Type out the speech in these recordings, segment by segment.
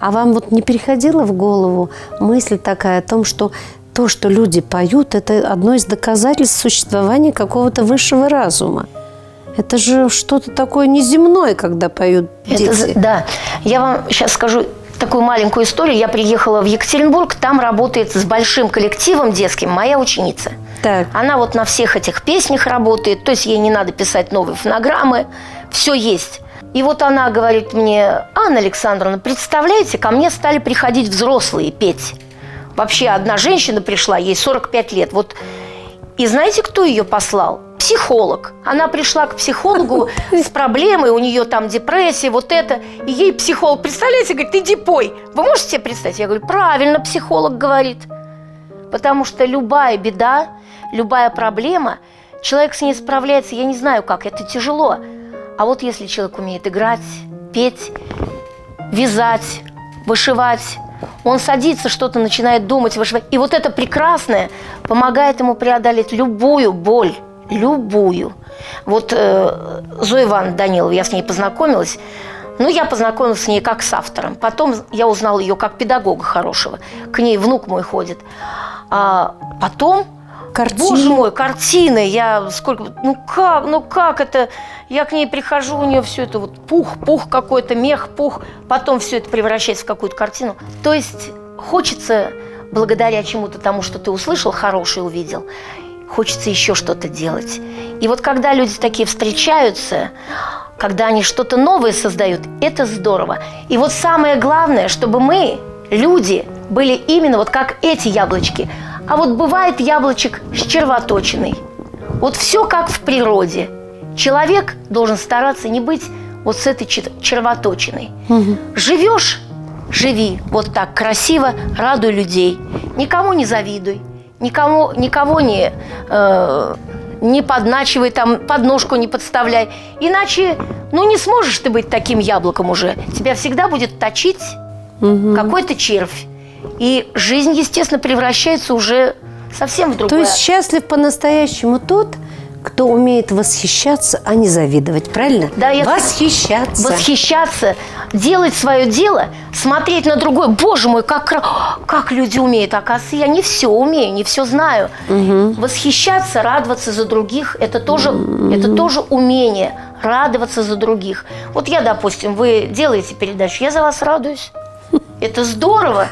А вам вот не переходила в голову мысль такая о том, что то, что люди поют, это одно из доказательств существования какого-то высшего разума? Это же что-то такое неземное, когда поют дети. Да. Я вам сейчас скажу такую маленькую историю. Я приехала в Екатеринбург, там работает с большим коллективом детским моя ученица. Так. Она вот на всех этих песнях работает, то есть ей не надо писать новые фонограммы, все есть. И вот она говорит мне: Анна Александровна, представляете, ко мне стали приходить взрослые петь. Вообще одна женщина пришла, ей 45 лет. Вот. И знаете, кто ее послал? Психолог. Она пришла к психологу с проблемой, у нее там депрессия, вот это. И ей психолог, представляете, говорит: иди пой. Вы можете себе представить? Я говорю: правильно, психолог говорит. Потому что любая беда, любая проблема, человек с ней справляется, я не знаю как, это тяжело. А вот если человек умеет играть, петь, вязать, вышивать, он садится, что-то начинает думать, вышивать. И вот это прекрасное помогает ему преодолеть любую боль, любую. Вот Зоя Ивановна Данилова, я с ней познакомилась. Ну, я познакомилась с ней как с автором. Потом я узнала ее как педагога хорошего. К ней внук мой ходит. А потом... Картины. Боже мой, картины. Я сколько... Ну как это... Я к ней прихожу, у нее все это вот пух какой-то, мех, пух. Потом все это превращается в какую-то картину. То есть хочется, благодаря чему-то тому, что ты услышал, хорошее увидел, хочется еще что-то делать. И вот когда люди такие встречаются, когда они что-то новое создают, это здорово. И вот самое главное, чтобы мы, люди, были именно вот как эти яблочки. А вот бывает яблочек с червоточиной. Вот все как в природе. Человек должен стараться не быть вот с этой червоточиной. Живешь – живи вот так красиво, радуй людей. Никому не завидуй, никого не подначивай, там, подножку не подставляй. Иначе, не сможешь ты быть таким яблоком уже. Тебя всегда будет точить какой-то червь. И жизнь, естественно, превращается уже совсем в другое. То есть счастлив по-настоящему тот, кто умеет восхищаться, а не завидовать, правильно? Да, восхищаться. Восхищаться, делать свое дело, смотреть на другое. Боже мой, как люди умеют. Оказывается, я не все умею, не все знаю. Восхищаться, радоваться за других – это тоже умение. Радоваться за других. Вот я, допустим, вы делаете передачу, я за вас радуюсь. Это здорово,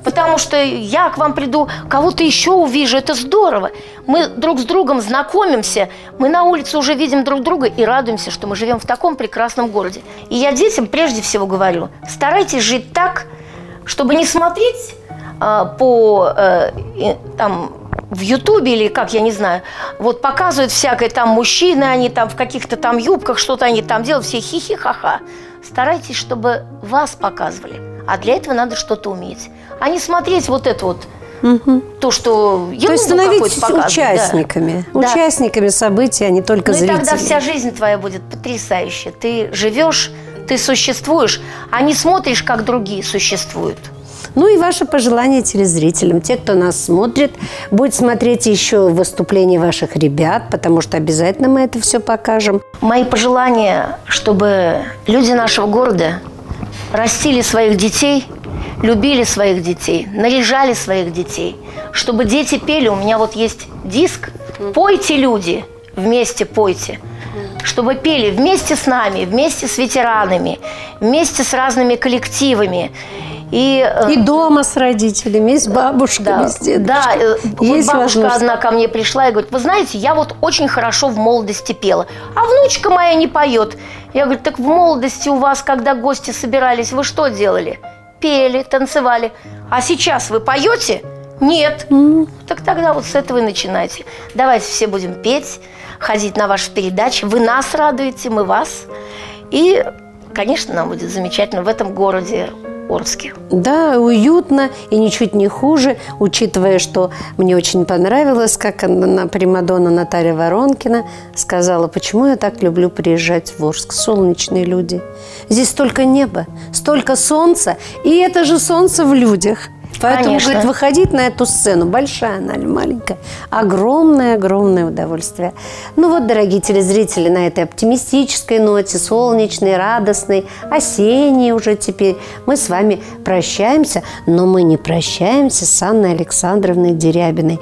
потому что я к вам приду, кого-то еще увижу, это здорово. Мы друг с другом знакомимся, мы на улице уже видим друг друга и радуемся, что мы живем в таком прекрасном городе. И я детям прежде всего говорю: старайтесь жить так, чтобы не смотреть в Ютубе или как, я не знаю, вот показывают всякое, там мужчины, они там в каких-то там юбках, что-то они там делают, все хихи-ха-ха. Старайтесь, чтобы вас показывали. А для этого надо что-то уметь. А не смотреть вот это вот, то, что... То есть становитесь участниками. Да. Участниками событий, а не только зрителями. И тогда вся жизнь твоя будет потрясающая. Ты живешь, ты существуешь, а не смотришь, как другие существуют. Ну и ваше пожелание телезрителям. Те, кто нас смотрит, будет смотреть еще выступления ваших ребят, потому что обязательно мы это все покажем. Мои пожелания, чтобы люди нашего города растили своих детей, любили своих детей, наряжали своих детей, чтобы дети пели. У меня вот есть диск «Пойте, люди, вместе пойте», чтобы пели вместе с нами, вместе с ветеранами, вместе с разными коллективами. И дома с родителями, и с бабушками, да, с дедушкой. Да, вот бабушка одна возможность. ко мне пришла и говорит: вы знаете, я вот очень хорошо в молодости пела, а внучка моя не поет. Я говорю: так в молодости у вас, когда гости собирались, вы что делали? Пели, танцевали. А сейчас вы поете? Нет. Так тогда вот с этого и начинайте. Давайте все будем петь, ходить на ваши передачи. Вы нас радуете, мы вас. И, конечно, нам будет замечательно в этом городе Орске. Да, уютно и ничуть не хуже, учитывая, что мне очень понравилось, как примадонна Наталья Воронкина сказала: почему я так люблю приезжать в Орск. Солнечные люди. Здесь столько неба, столько солнца, и это же солнце в людях. Поэтому, Конечно. говорит, выходить на эту сцену, большая она или маленькая, огромное-огромное удовольствие. Ну вот, дорогие телезрители, на этой оптимистической ноте, солнечной, радостной, осенней уже теперь, мы с вами прощаемся, но мы не прощаемся с Анной Александровной Дерябиной.